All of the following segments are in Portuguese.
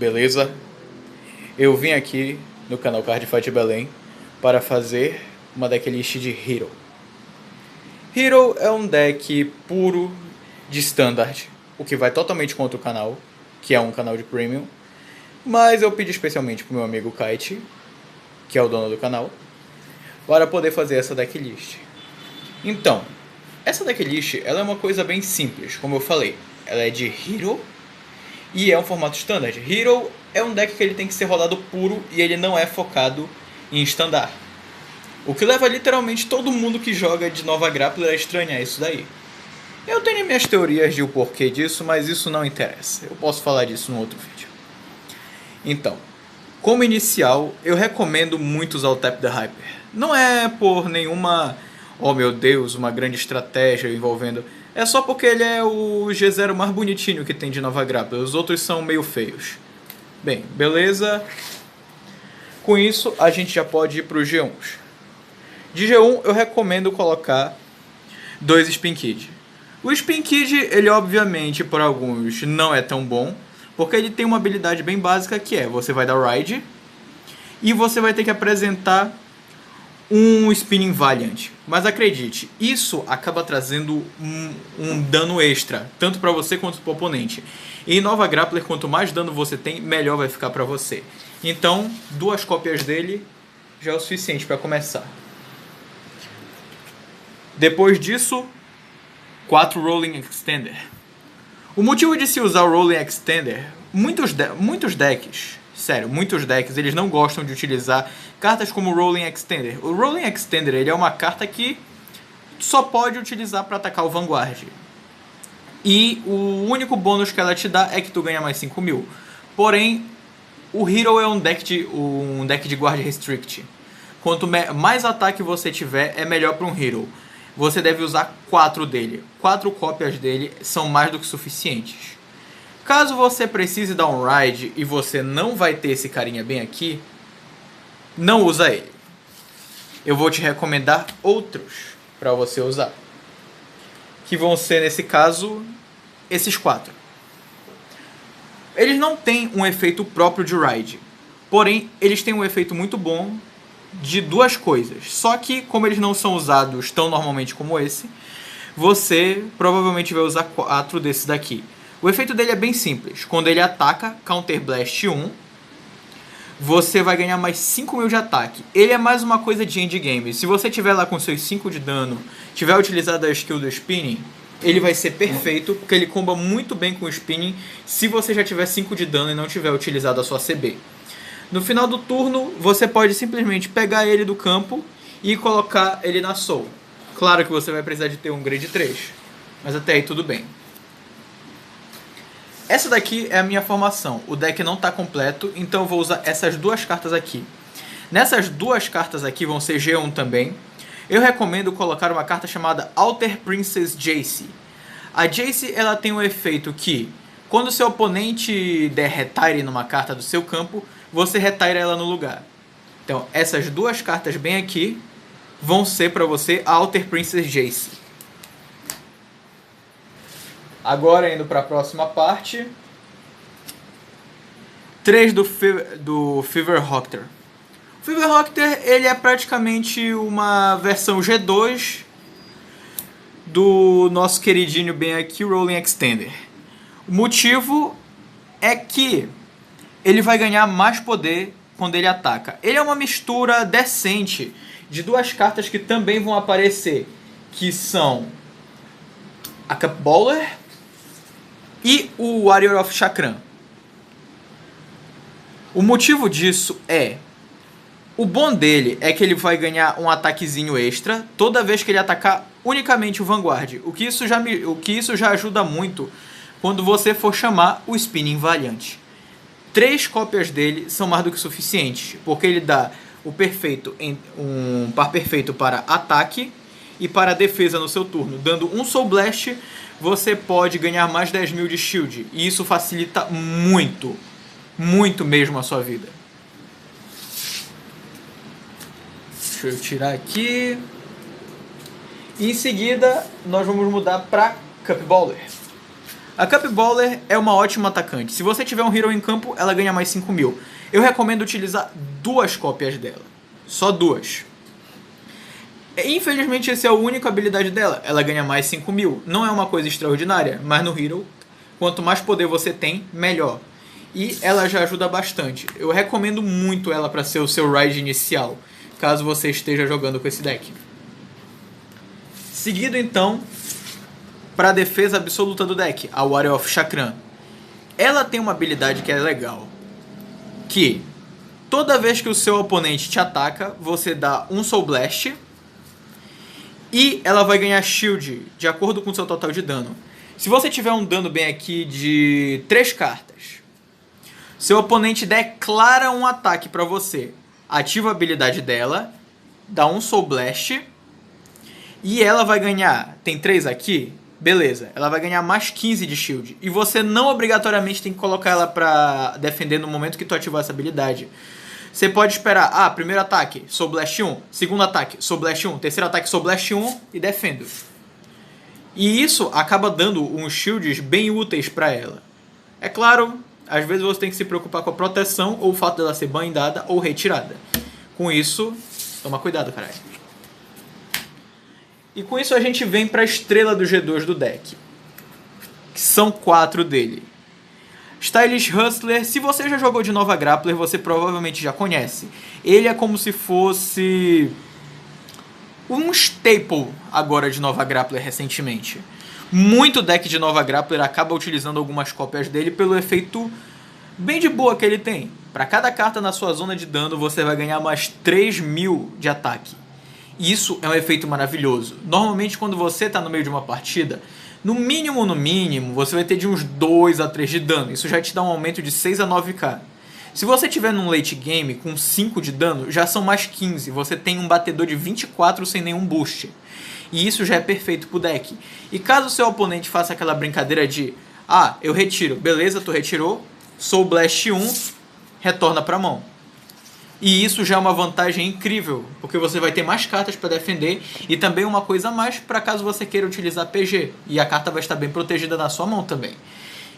beleza? Eu vim aqui no canal Cardfight Belém para fazer uma decklist de Hero. Hero é um deck puro de Standard, o que vai totalmente contra o canal, que é um canal de Premium. Mas eu pedi especialmente pro meu amigo Kite, que é o dono do canal, para poder fazer essa decklist. Então, essa decklist ela é uma coisa bem simples, como eu falei. Ela é de Hero e é um formato Standard. Hero é um deck que ele tem que ser rodado puro e ele não é focado em Standard. O que leva literalmente todo mundo que joga de Nova Grappler a estranhar isso daí. Eu tenho minhas teorias de o porquê disso, mas isso não interessa. Eu posso falar disso no outro vídeo. Então, como inicial, eu recomendo muito usar o Tap the Hyper. Não é por nenhuma, oh meu Deus, uma grande estratégia envolvendo... É só porque ele é o G0 mais bonitinho que tem de Nova Grappler. Os outros são meio feios. Bem, beleza. Com isso, a gente já pode ir para os G1s. De G1, eu recomendo colocar 2 Spin Kid. O Spin Kid, ele obviamente, por alguns, não é tão bom, porque ele tem uma habilidade bem básica que é, você vai dar Ride, e você vai ter que apresentar um Spinning Valiant. Mas acredite, isso acaba trazendo um dano extra, tanto para você quanto para o oponente. E em Nova Grappler, quanto mais dano você tem, melhor vai ficar para você. Então, 2 cópias dele já é o suficiente para começar. Depois disso, 4 Rolling Extender. O motivo de se usar o Rolling Extender, muitos decks, sério, muitos decks, eles não gostam de utilizar cartas como o Rolling Extender. O Rolling Extender, ele é uma carta que só pode utilizar para atacar o Vanguard. E o único bônus que ela te dá é que tu ganha mais 5.000. Porém, o Hero é um deck de Guard Restrict. Quanto mais ataque você tiver, é melhor para um Hero. Você deve usar 4 dele. 4 cópias dele são mais do que suficientes. Caso você precise dar um ride e você não vai ter esse carinha bem aqui, não usa ele. Eu vou te recomendar outros para você usar. Que vão ser, nesse caso, esses 4. Eles não têm um efeito próprio de ride. Porém, eles têm um efeito muito bom de 2 coisas. Só que, como eles não são usados tão normalmente como esse, você provavelmente vai usar 4 desses daqui. O efeito dele é bem simples. Quando ele ataca, Counter Blast 1, você vai ganhar mais 5.000 de ataque. Ele é mais uma coisa de endgame. Se você tiver lá com seus 5 de dano, tiver utilizado a skill do Spinning, ele vai ser perfeito, porque ele comba muito bem com o Spinning se você já tiver 5 de dano e não tiver utilizado a sua CB. No final do turno, você pode simplesmente pegar ele do campo e colocar ele na Soul. Claro que você vai precisar de ter um grade 3, mas até aí tudo bem. Essa daqui é a minha formação. O deck não está completo, então eu vou usar essas 2 cartas aqui. Nessas 2 cartas aqui vão ser G1 também. Eu recomendo colocar uma carta chamada Alter Princess Jace. A Jace ela tem um efeito que, quando seu oponente der retire numa carta do seu campo, você retira ela no lugar. Então, essas 2 cartas bem aqui vão ser para você a Alter Princess Jace. Agora, indo para a próxima parte. 3 do Feverhocter. O Feverhocter, ele é praticamente uma versão G2 do nosso queridinho bem aqui, o Rolling Extender. O motivo é que ele vai ganhar mais poder quando ele ataca. Ele é uma mistura decente de 2 cartas que também vão aparecer, que são a Cupballer e o Warrior of Chakram. O motivo disso é... O bom dele é que ele vai ganhar um ataquezinho extra toda vez que ele atacar unicamente o Vanguard. O que isso já ajuda muito quando você for chamar o Spinning Valiant. 3 cópias dele são mais do que suficientes, porque ele dá um par perfeito para ataque e para defesa no seu turno. Dando um Soul Blast, você pode ganhar mais 10.000 de shield, e isso facilita muito, muito mesmo a sua vida. Deixa eu tirar aqui. E em seguida, nós vamos mudar para Cupballer. A Cup Baller é uma ótima atacante. Se você tiver um Hero em campo, ela ganha mais 5.000. Eu recomendo utilizar 2 cópias dela. Só 2. Infelizmente, essa é a única habilidade dela. Ela ganha mais 5.000. Não é uma coisa extraordinária, mas no Hero, quanto mais poder você tem, melhor. E ela já ajuda bastante. Eu recomendo muito ela para ser o seu raid inicial, caso você esteja jogando com esse deck. Seguido então, para a defesa absoluta do deck, a Warrior of Chakram. Ela tem uma habilidade que é legal, que toda vez que o seu oponente te ataca, você dá um Soul Blast e ela vai ganhar shield de acordo com o seu total de dano. Se você tiver um dano bem aqui de 3 cartas, seu oponente declara um ataque para você, ativa a habilidade dela, dá um Soul Blast e ela vai ganhar, tem 3 aqui, beleza, ela vai ganhar mais 15 de shield. E você não obrigatoriamente tem que colocar ela pra defender no momento que tu ativar essa habilidade. Você pode esperar, primeiro ataque, Soul Blast 1, segundo ataque, Soul Blast 1, terceiro ataque, Soul Blast 1 e defendo. E isso acaba dando uns shields bem úteis pra ela. É claro, às vezes você tem que se preocupar com a proteção ou o fato dela ser bandada ou retirada. Com isso, toma cuidado, caralho. E com isso a gente vem para a estrela do G2 do deck, que são 4 dele. Stylish Hustler, se você já jogou de Nova Grappler, você provavelmente já conhece. Ele é como se fosse um staple agora de Nova Grappler recentemente. Muito deck de Nova Grappler acaba utilizando algumas cópias dele pelo efeito bem de boa que ele tem. Para cada carta na sua zona de dano, você vai ganhar mais 3.000 de ataque. Isso é um efeito maravilhoso. Normalmente quando você está no meio de uma partida, no mínimo, você vai ter de uns 2 a 3 de dano. Isso já te dá um aumento de 6 a 9k. Se você tiver num late game com 5 de dano, já são mais 15. Você tem um batedor de 24 sem nenhum boost. E isso já é perfeito pro deck. E caso o seu oponente faça aquela brincadeira de eu retiro. Beleza, tu retirou. Soul Blast 1, retorna pra mão. E isso já é uma vantagem incrível, porque você vai ter mais cartas para defender e também uma coisa a mais para caso você queira utilizar PG. E a carta vai estar bem protegida na sua mão também.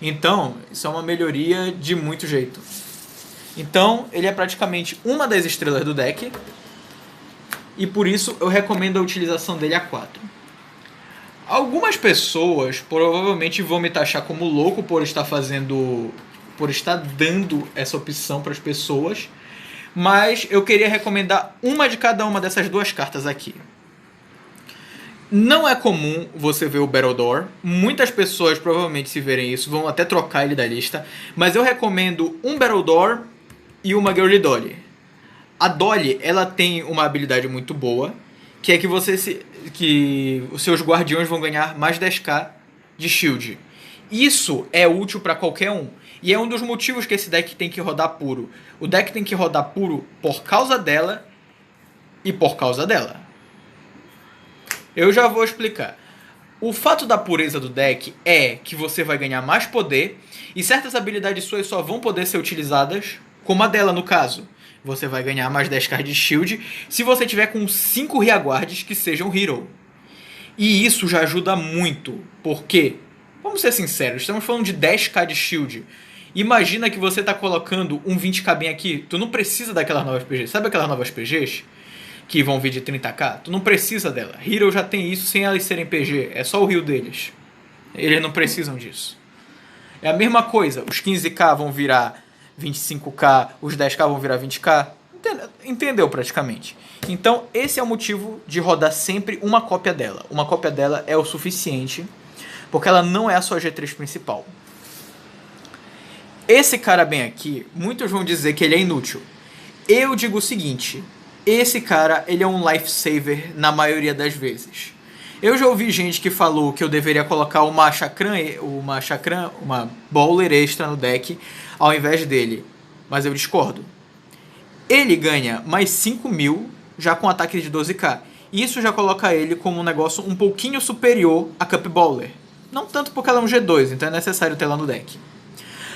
Então, isso é uma melhoria de muito jeito. Então, ele é praticamente uma das estrelas do deck. E por isso eu recomendo a utilização dele a 4. Algumas pessoas provavelmente vão me taxar como louco por estar dando essa opção para as pessoas. Mas eu queria recomendar uma de cada uma dessas 2 cartas aqui. Não é comum você ver o Battledore. Muitas pessoas provavelmente, se verem isso, vão até trocar ele da lista. Mas eu recomendo um Battledore e uma Girly Dolly. A Dolly, ela tem uma habilidade muito boa, que é que os seus guardiões vão ganhar mais 10k de shield. Isso é útil para qualquer um. E é um dos motivos que esse deck tem que rodar puro. O deck tem que rodar puro por causa dela e por causa dela. Eu já vou explicar. O fato da pureza do deck é que você vai ganhar mais poder e certas habilidades suas só vão poder ser utilizadas, como a dela no caso. Você vai ganhar mais 10k de shield se você tiver com 5 rearguards que sejam hero. E isso já ajuda muito, porque, vamos ser sinceros, estamos falando de 10k de shield. Imagina que você está colocando um 20k bem aqui, tu não precisa daquelas novas PGs. Sabe aquelas novas PGs que vão vir de 30k? Tu não precisa dela. Hero já tem isso sem elas serem PG, é só o rio deles. Eles não precisam disso. É a mesma coisa, os 15k vão virar 25k, os 10k vão virar 20k. Entendeu praticamente. Então esse é o motivo de rodar sempre uma cópia dela. Uma cópia dela é o suficiente, porque ela não é a sua G3 principal. Esse cara bem aqui, muitos vão dizer que ele é inútil. Eu digo o seguinte, esse cara ele é um lifesaver na maioria das vezes. Eu já ouvi gente que falou que eu deveria colocar uma bowler extra no deck ao invés dele, mas eu discordo. Ele ganha mais 5.000 já com ataque de 12k. Isso já coloca ele como um negócio um pouquinho superior a Cup Bowler. Não tanto porque ela é um G2, então é necessário ter ela no deck.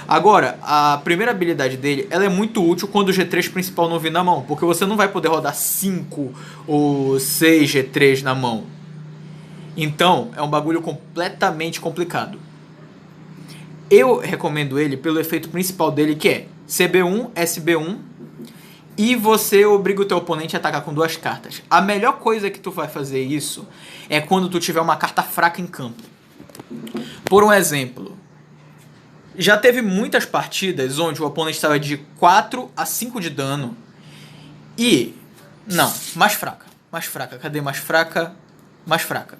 Agora, a primeira habilidade dele, ela é muito útil quando o G3 principal não vir na mão, porque você não vai poder rodar 5 ou 6 G3 na mão. Então, é um bagulho completamente complicado. Eu recomendo ele pelo efeito principal dele, que é CB1, SB1, e você obriga o teu oponente a atacar com 2 cartas. A melhor coisa que tu vai fazer isso é quando tu tiver uma carta fraca em campo. Por um exemplo, já teve muitas partidas onde o oponente estava de 4 a 5 de dano e... Não, mais fraca. Mais fraca. Cadê mais fraca? Mais fraca.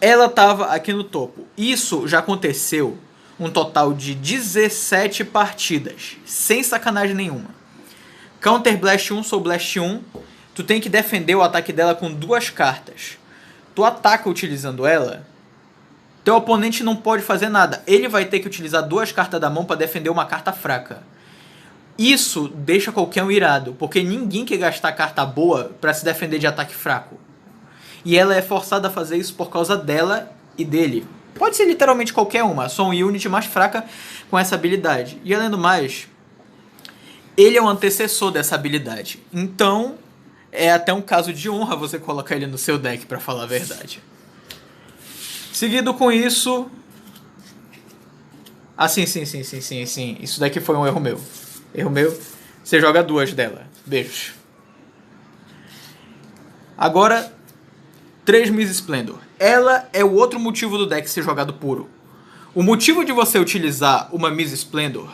Ela estava aqui no topo. Isso já aconteceu um total de 17 partidas, sem sacanagem nenhuma. Counter Blast 1, Soul Blast 1, tu tem que defender o ataque dela com 2 cartas. Tu ataca utilizando ela, teu oponente não pode fazer nada. Ele vai ter que utilizar 2 cartas da mão para defender uma carta fraca. Isso deixa qualquer um irado, porque ninguém quer gastar carta boa para se defender de ataque fraco. E ela é forçada a fazer isso por causa dela e dele. Pode ser literalmente qualquer uma, só um unit mais fraca com essa habilidade. E além do mais, ele é o antecessor dessa habilidade. Então, é até um caso de honra você colocar ele no seu deck, pra falar a verdade. Seguido com isso... Ah, sim. Isso daqui foi um erro meu. Erro meu. Você joga 2 dela. Beijos. Agora, 3 Miss Splendor. Ela é o outro motivo do deck ser jogado puro. O motivo de você utilizar uma Miss Splendor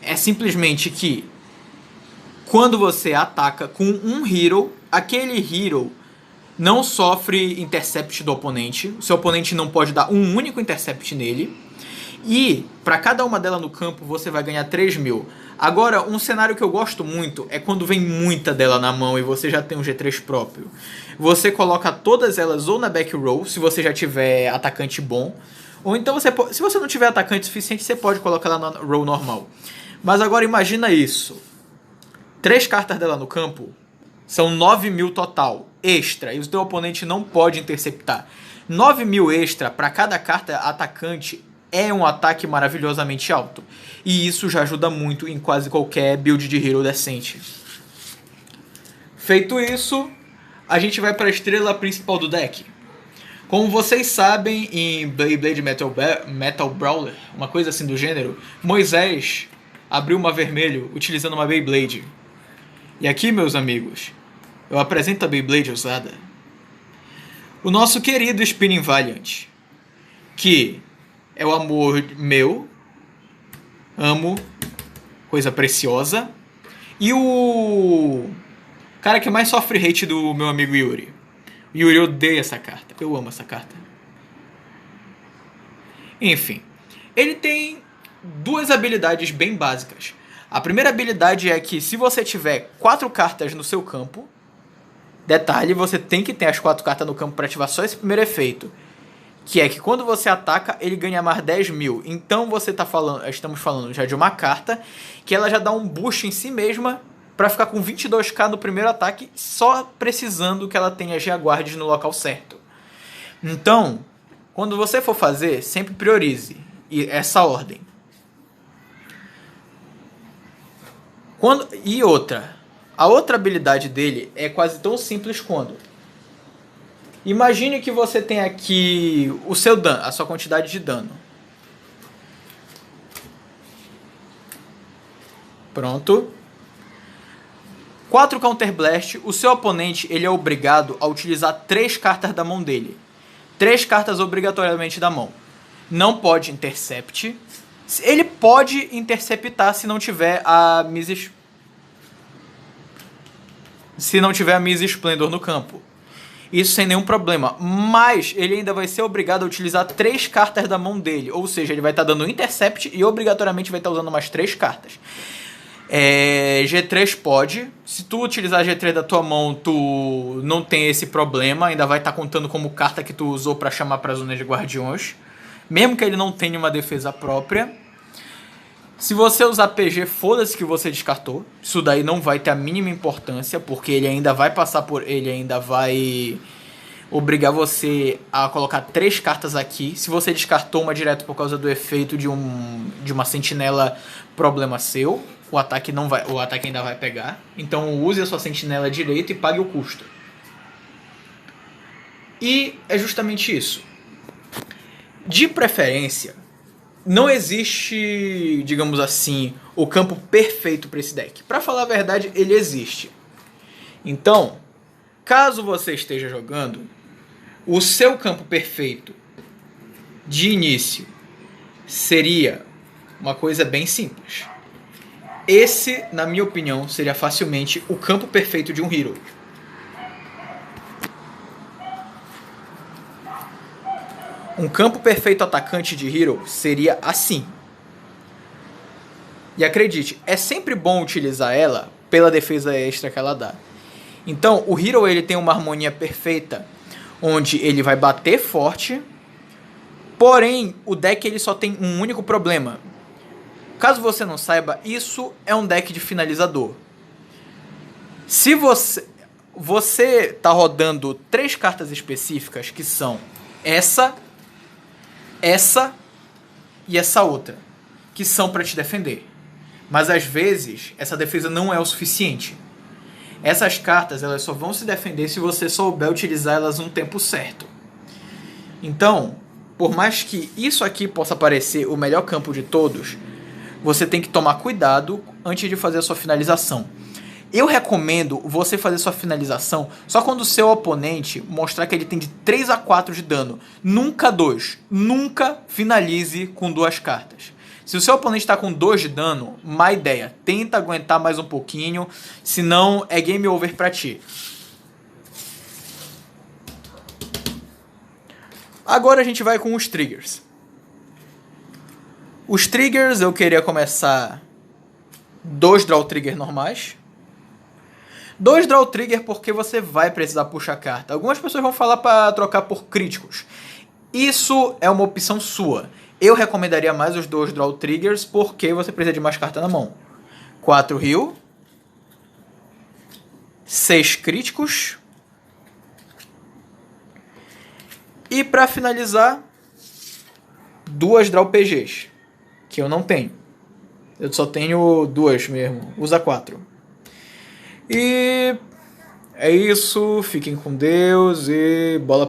é simplesmente que quando você ataca com um hero, aquele hero não sofre intercept do oponente. O seu oponente não pode dar um único intercept nele. E para cada uma delas no campo você vai ganhar 3.000. Agora, um cenário que eu gosto muito é quando vem muita dela na mão e você já tem um G3 próprio. Você coloca todas elas ou na back row, se você já tiver atacante bom. Ou então, se você não tiver atacante suficiente, você pode colocar ela na row normal. Mas agora imagina isso. 3 cartas dela no campo são 9.000 total, extra. E o teu oponente não pode interceptar. 9.000 extra para cada carta atacante é um ataque maravilhosamente alto. E isso já ajuda muito em quase qualquer build de hero decente. Feito isso, a gente vai para a estrela principal do deck. Como vocês sabem, em Beyblade Metal Brawler, uma coisa assim do gênero, Moisés abriu uma vermelho utilizando uma Beyblade. E aqui, meus amigos, eu apresento a Beyblade usada. O nosso querido Spinning Valiant, que é o amor meu, amo, coisa preciosa, e o cara que mais sofre hate do meu amigo Yuri. O Yuri odeia essa carta, eu amo essa carta. Enfim, ele tem 2 habilidades bem básicas. A primeira habilidade é que se você tiver 4 cartas no seu campo, detalhe, você tem que ter as 4 cartas no campo para ativar só esse primeiro efeito, que é que quando você ataca, ele ganha mais 10.000. Então estamos falando já de uma carta que ela já dá um boost em si mesma para ficar com 22k no primeiro ataque, só precisando que ela tenha Geaguards no local certo. Então, quando você for fazer, sempre priorize essa ordem. A outra habilidade dele é quase tão simples quanto... Imagine que você tem aqui o seu dano, a sua quantidade de dano. Pronto. 4 Counter Blast, o seu oponente ele é obrigado a utilizar 3 cartas da mão dele. 3 cartas obrigatoriamente da mão. Não pode Intercept. Ele pode interceptar se não tiver a Miss Splendor no campo. Isso sem nenhum problema. Mas ele ainda vai ser obrigado a utilizar 3 cartas da mão dele. Ou seja, ele vai estar dando Intercept e obrigatoriamente vai estar usando mais 3 cartas. G3 pode. Se tu utilizar G3 da tua mão, tu não tem esse problema. Ainda vai estar contando como carta que tu usou para chamar para a zona de guardiões. Mesmo que ele não tenha uma defesa própria. Se você usar PG, foda-se que você descartou. Isso daí não vai ter a mínima importância, porque ele ainda vai passar por... Ele ainda vai obrigar você a colocar 3 cartas aqui. Se você descartou uma direto por causa do efeito de uma sentinela, problema seu. O ataque ainda vai pegar. Então use a sua sentinela direito e pague o custo. E é justamente isso. De preferência, não existe, digamos assim, o campo perfeito para esse deck. Para falar a verdade, ele existe. Então, caso você esteja jogando, o seu campo perfeito de início seria uma coisa bem simples. Esse, na minha opinião, seria facilmente o campo perfeito de um Hero. Um campo perfeito atacante de Hero seria assim. E acredite, é sempre bom utilizar ela pela defesa extra que ela dá. Então, o Hero ele tem uma harmonia perfeita, onde ele vai bater forte, porém, o deck ele só tem um único problema. Caso você não saiba, isso é um deck de finalizador. Se você tá rodando 3 cartas específicas, que são essa e essa outra, que são para te defender. Mas às vezes, essa defesa não é o suficiente. Essas cartas elas só vão se defender se você souber utilizar elas no tempo certo. Então, por mais que isso aqui possa parecer o melhor campo de todos, você tem que tomar cuidado antes de fazer a sua finalização. Eu recomendo você fazer sua finalização só quando o seu oponente mostrar que ele tem de 3 a 4 de dano. Nunca 2. Nunca finalize com 2 cartas. Se o seu oponente está com 2 de dano, má ideia. Tenta aguentar mais um pouquinho, senão é game over pra ti. Agora a gente vai com os triggers. Os triggers eu queria começar 2 draw trigger normais. 2 draw trigger porque você vai precisar puxar carta. Algumas pessoas vão falar para trocar por críticos. Isso é uma opção sua. Eu recomendaria mais os 2 draw triggers porque você precisa de mais carta na mão. 4 heal. 6 críticos. E para finalizar, 2 draw PGs. Que eu não tenho. Eu só tenho 2 mesmo. Usa 4. E é isso. Fiquem com Deus e bola